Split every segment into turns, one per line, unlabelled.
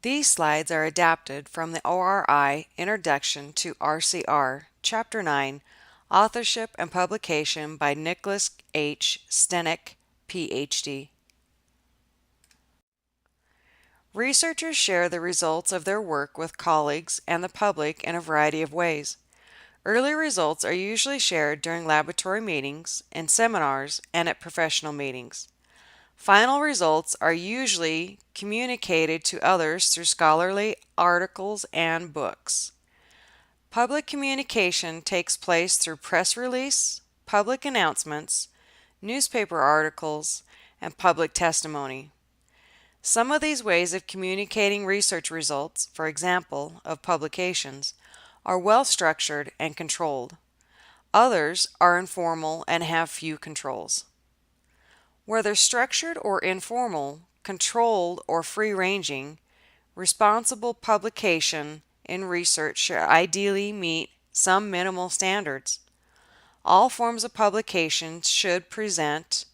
These slides are adapted from the ORI Introduction to RCR, Chapter 9, Authorship and Publication by Nicholas H. Stenek, Ph.D. Researchers share the results of their work with colleagues and the public in a variety of ways. Early results are usually shared during laboratory meetings, in seminars, and at professional meetings. Final results are usually communicated to others through scholarly articles and books. Public communication takes place through press release, public announcements, newspaper articles, and public testimony. Some of these ways of communicating research results, for example, of publications, are well structured and controlled. Others are informal and have few controls. Whether structured or informal, controlled or free-ranging, responsible publication in research should ideally meet some minimal standards. All forms of publication should present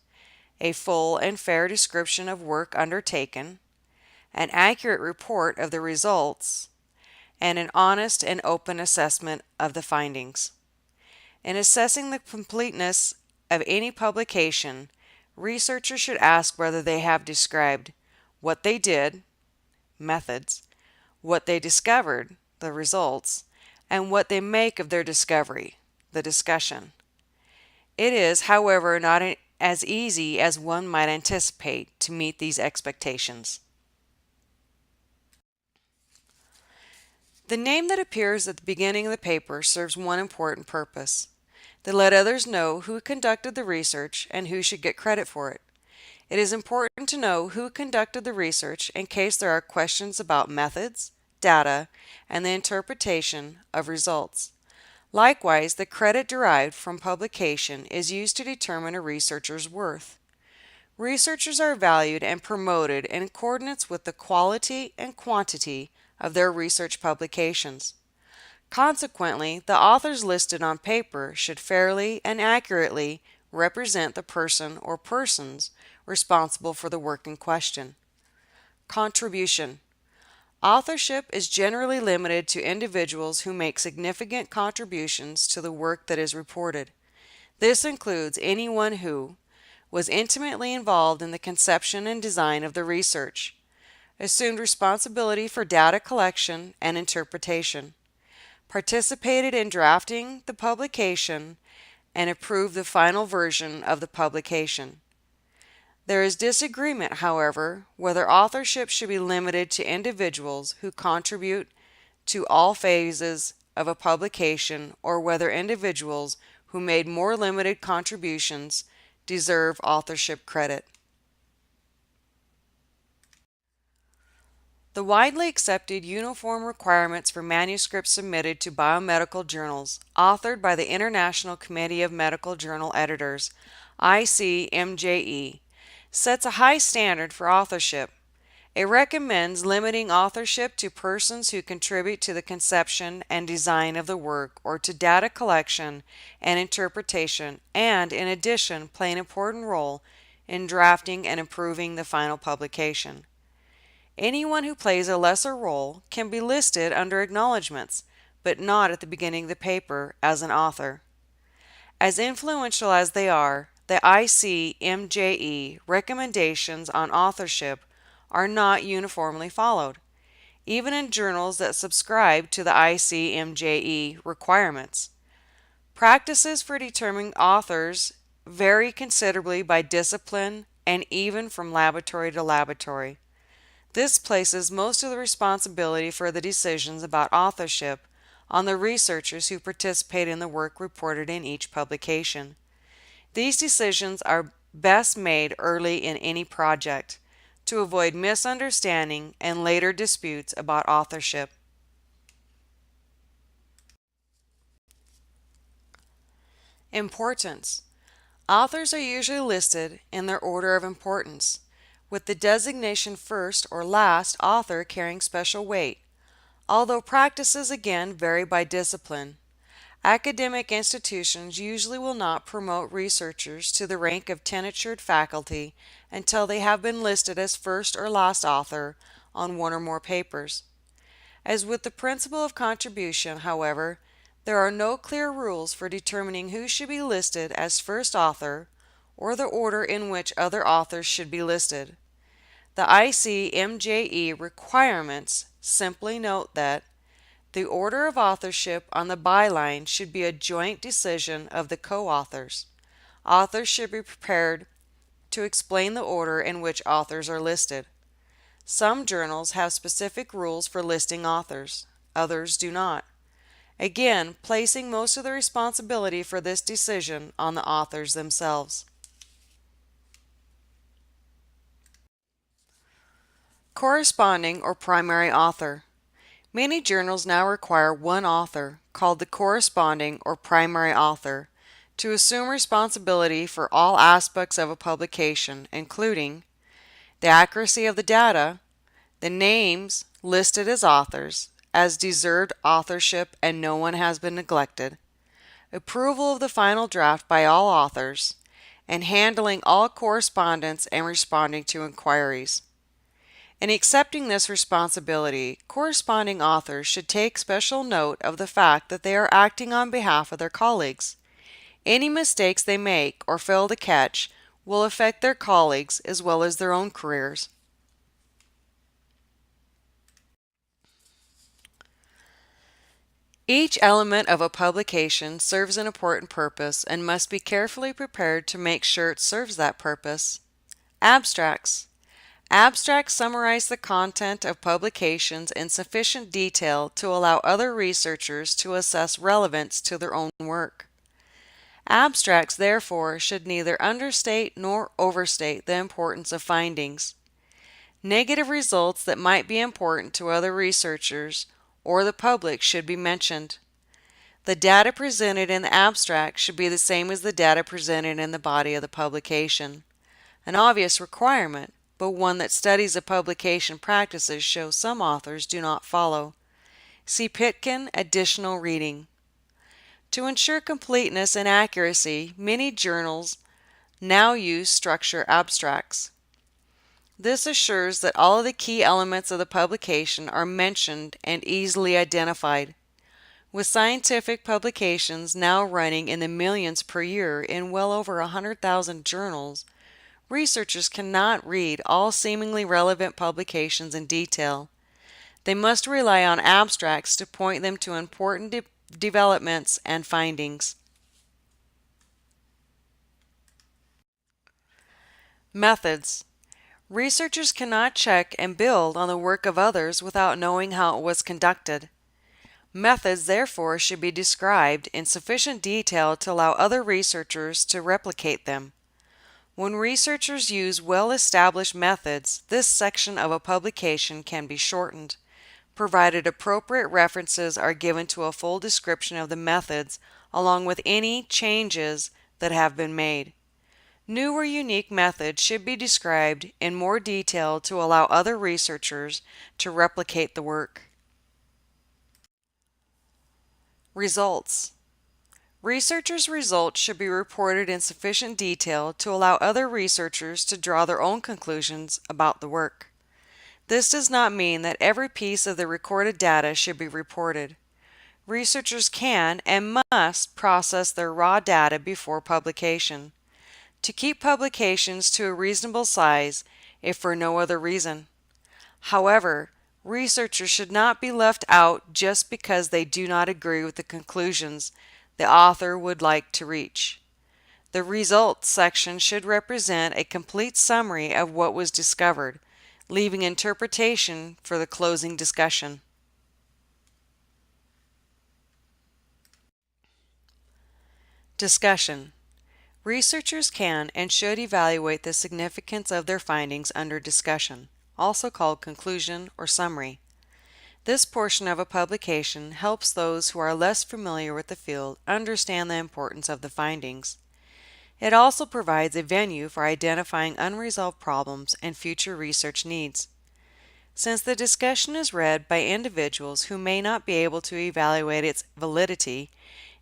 a full and fair description of work undertaken, an accurate report of the results, and an honest and open assessment of the findings. In assessing the completeness of any publication, researchers should ask whether they have described what they did, methods, what they discovered, the results, and what they make of their discovery, the discussion. It is, however, not as easy as one might anticipate to meet these expectations. The name that appears at the beginning of the paper serves one important purpose: to let others know who conducted the research and who should get credit for it. It is important to know who conducted the research in case there are questions about methods, data, and the interpretation of results. Likewise, the credit derived from publication is used to determine a researcher's worth. Researchers are valued and promoted in accordance with the quality and quantity of their research publications. Consequently, the authors listed on paper should fairly and accurately represent the person or persons responsible for the work in question. Contribution. Authorship is generally limited to individuals who make significant contributions to the work that is reported. This includes anyone who was intimately involved in the conception and design of the research, assumed responsibility for data collection and interpretation, participated in drafting the publication, and approved the final version of the publication. There is disagreement, however, whether authorship should be limited to individuals who contribute to all phases of a publication or whether individuals who made more limited contributions deserve authorship credit. The widely accepted uniform requirements for manuscripts submitted to biomedical journals, authored by the International Committee of Medical Journal Editors, ICMJE, sets a high standard for authorship. It recommends limiting authorship to persons who contribute to the conception and design of the work or to data collection and interpretation, and in addition play an important role in drafting and improving the final publication. Anyone who plays a lesser role can be listed under acknowledgments, but not at the beginning of the paper as an author. As influential as they are, the ICMJE recommendations on authorship are not uniformly followed, even in journals that subscribe to the ICMJE requirements. Practices for determining authors vary considerably by discipline and even from laboratory to laboratory. This places most of the responsibility for the decisions about authorship on the researchers who participate in the work reported in each publication. These decisions are best made early in any project to avoid misunderstanding and later disputes about authorship. Importance. Authors are usually listed in their order of importance, with the designation first or last author carrying special weight, although practices again vary by discipline. Academic institutions usually will not promote researchers to the rank of tenured faculty until they have been listed as first or last author on one or more papers. As with the principle of contribution, however, there are no clear rules for determining who should be listed as first author or the order in which other authors should be listed. The ICMJE requirements simply note that the order of authorship on the byline should be a joint decision of the co-authors. Authors should be prepared to explain the order in which authors are listed. Some journals have specific rules for listing authors, others do not. Again, placing most of the responsibility for this decision on the authors themselves. Corresponding or primary author. Many journals now require one author, called the corresponding or primary author, to assume responsibility for all aspects of a publication, including the accuracy of the data, the names listed as authors, as deserved authorship and no one has been neglected, approval of the final draft by all authors, and handling all correspondence and responding to inquiries. In accepting this responsibility, corresponding authors should take special note of the fact that they are acting on behalf of their colleagues. Any mistakes they make or fail to catch will affect their colleagues as well as their own careers. Each element of a publication serves an important purpose and must be carefully prepared to make sure it serves that purpose. Abstracts. Abstracts summarize the content of publications in sufficient detail to allow other researchers to assess relevance to their own work. Abstracts, therefore, should neither understate nor overstate the importance of findings. Negative results that might be important to other researchers or the public should be mentioned. The data presented in the abstract should be the same as the data presented in the body of the publication. An obvious requirement, but one that studies of publication practices show some authors do not follow. See Pitkin, Additional Reading. To ensure completeness and accuracy, many journals now use structure abstracts. This assures that all of the key elements of the publication are mentioned and easily identified. With scientific publications now running in the millions per year in well over 100,000 journals, researchers cannot read all seemingly relevant publications in detail. They must rely on abstracts to point them to important developments and findings. Methods. Researchers cannot check and build on the work of others without knowing how it was conducted. Methods, therefore, should be described in sufficient detail to allow other researchers to replicate them. When researchers use well-established methods, this section of a publication can be shortened, provided appropriate references are given to a full description of the methods along with any changes that have been made. New or unique methods should be described in more detail to allow other researchers to replicate the work. Results. Researchers' results should be reported in sufficient detail to allow other researchers to draw their own conclusions about the work. This does not mean that every piece of the recorded data should be reported. Researchers can and must process their raw data before publication, to keep publications to a reasonable size, if for no other reason. However, researchers should not be left out just because they do not agree with the conclusions the author would like to reach. The results section should represent a complete summary of what was discovered, leaving interpretation for the closing discussion. Discussion. Researchers can and should evaluate the significance of their findings under discussion, also called conclusion or summary. This portion of a publication helps those who are less familiar with the field understand the importance of the findings. It also provides a venue for identifying unresolved problems and future research needs. Since the discussion is read by individuals who may not be able to evaluate its validity,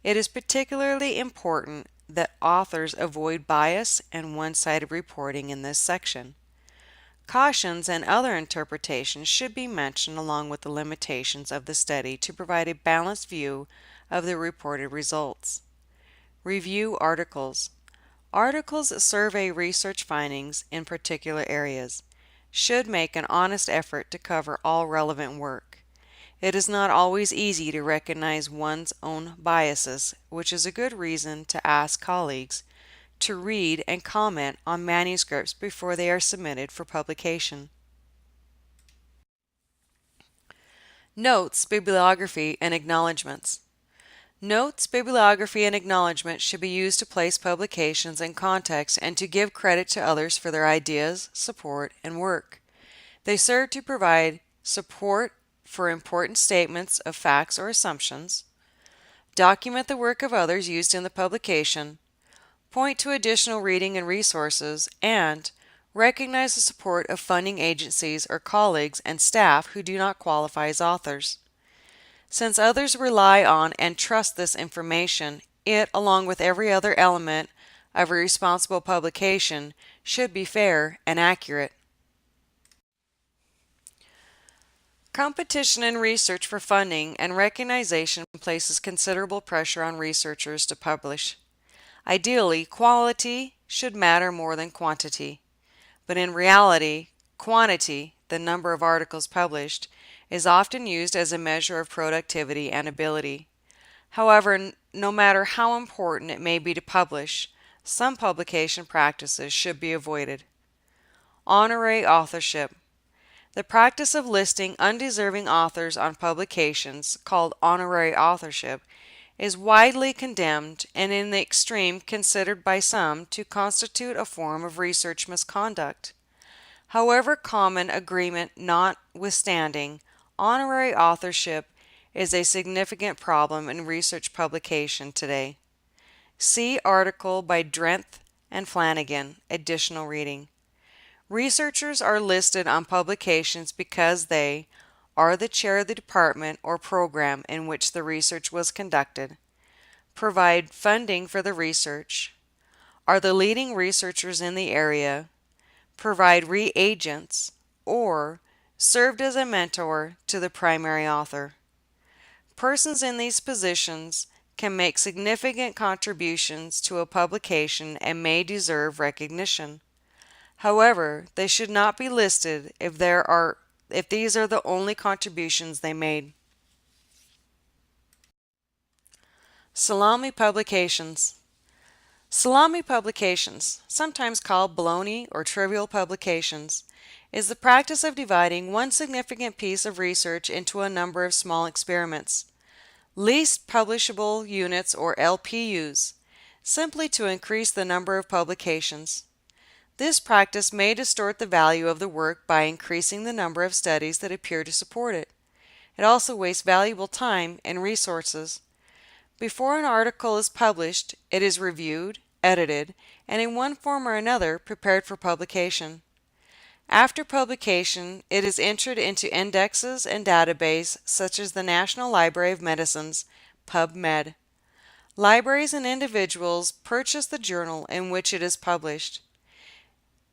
it is particularly important that authors avoid bias and one-sided reporting in this section. Cautions and other interpretations should be mentioned along with the limitations of the study to provide a balanced view of the reported results. Review articles. Articles that survey research findings in particular areas should make an honest effort to cover all relevant work. It is not always easy to recognize one's own biases, which is a good reason to ask colleagues to read and comment on manuscripts before they are submitted for publication. Notes, bibliography, and acknowledgments. Notes, bibliography, and acknowledgments should be used to place publications in context and to give credit to others for their ideas, support, and work. They serve to provide support for important statements of facts or assumptions, document the work of others used in the publication, point to additional reading and resources, and recognize the support of funding agencies or colleagues and staff who do not qualify as authors. Since others rely on and trust this information, it, along with every other element of a responsible publication, should be fair and accurate. Competition in research for funding and recognition places considerable pressure on researchers to publish. Ideally, quality should matter more than quantity, but in reality, quantity, the number of articles published, is often used as a measure of productivity and ability. However, no matter how important it may be to publish, some publication practices should be avoided. Honorary authorship. The practice of listing undeserving authors on publications, called honorary authorship, is widely condemned and in the extreme considered by some to constitute a form of research misconduct. However, common agreement notwithstanding, honorary authorship is a significant problem in research publication today. See article by Drenth and Flanagan, additional reading. Researchers are listed on publications because they are the chair of the department or program in which the research was conducted, provide funding for the research, are the leading researchers in the area, provide reagents, or served as a mentor to the primary author. Persons in these positions can make significant contributions to a publication and may deserve recognition. However, they should not be listed if these are the only contributions they made. Salami publications. Salami publications, sometimes called baloney or trivial publications, is the practice of dividing one significant piece of research into a number of small experiments, least publishable units or LPUs, simply to increase the number of publications. This practice may distort the value of the work by increasing the number of studies that appear to support it. It also wastes valuable time and resources. Before an article is published, it is reviewed, edited, and in one form or another prepared for publication. After publication, it is entered into indexes and databases such as the National Library of Medicine's PubMed. Libraries and individuals purchase the journal in which it is published.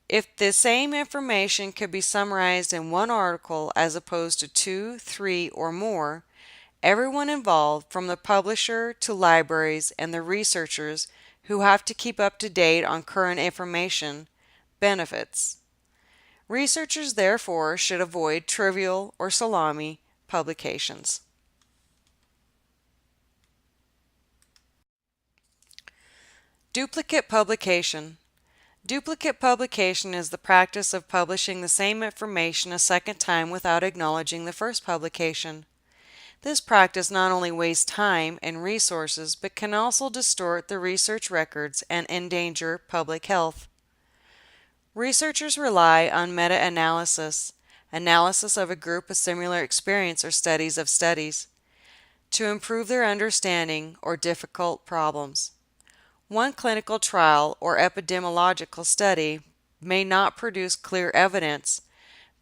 If the same information could be summarized in one article as opposed to 2, 3, or more, everyone involved, from the publisher to libraries and the researchers who have to keep up to date on current information, benefits. Researchers therefore should avoid trivial or salami publications. Duplicate publication. Duplicate publication is the practice of publishing the same information a second time without acknowledging the first publication. This practice not only wastes time and resources, but can also distort the research records and endanger public health. Researchers rely on meta-analysis, analysis of a group of similar experience or studies of studies, to improve their understanding or difficult problems. One clinical trial or epidemiological study may not produce clear evidence,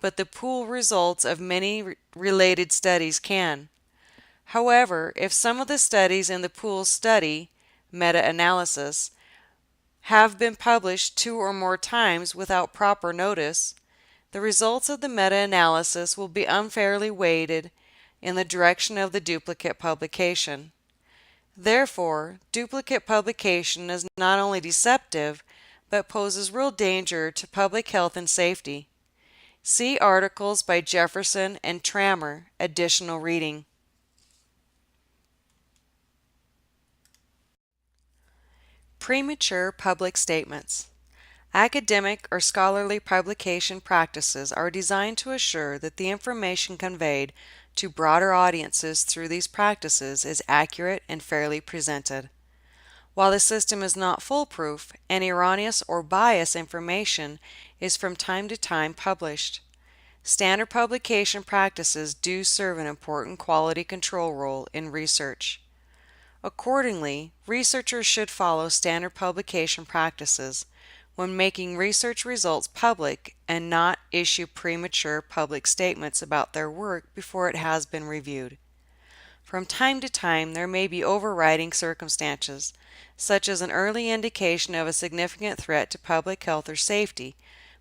but the pool results of many related studies can. However, if some of the studies in the pool study, meta-analysis, have been published 2 or more times without proper notice, the results of the meta-analysis will be unfairly weighted in the direction of the duplicate publication. Therefore, duplicate publication is not only deceptive, but poses real danger to public health and safety. See articles by Jefferson and Trammer, additional reading. Premature public statements. Academic or scholarly publication practices are designed to assure that the information conveyed to broader audiences through these practices is accurate and fairly presented. While the system is not foolproof, and erroneous or biased information is from time to time published, standard publication practices do serve an important quality control role in research. Accordingly, researchers should follow standard publication practices when making research results public and not issue premature public statements about their work before it has been reviewed. From time to time, there may be overriding circumstances, such as an early indication of a significant threat to public health or safety,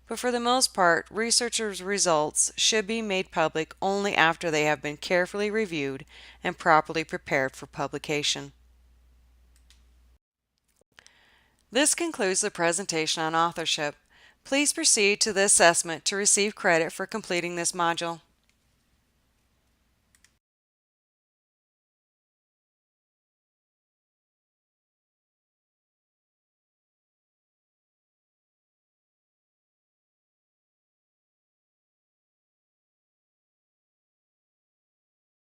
but for the most part, researchers' results should be made public only after they have been carefully reviewed and properly prepared for publication. This concludes the presentation on authorship. Please proceed to the assessment to receive credit for completing this module.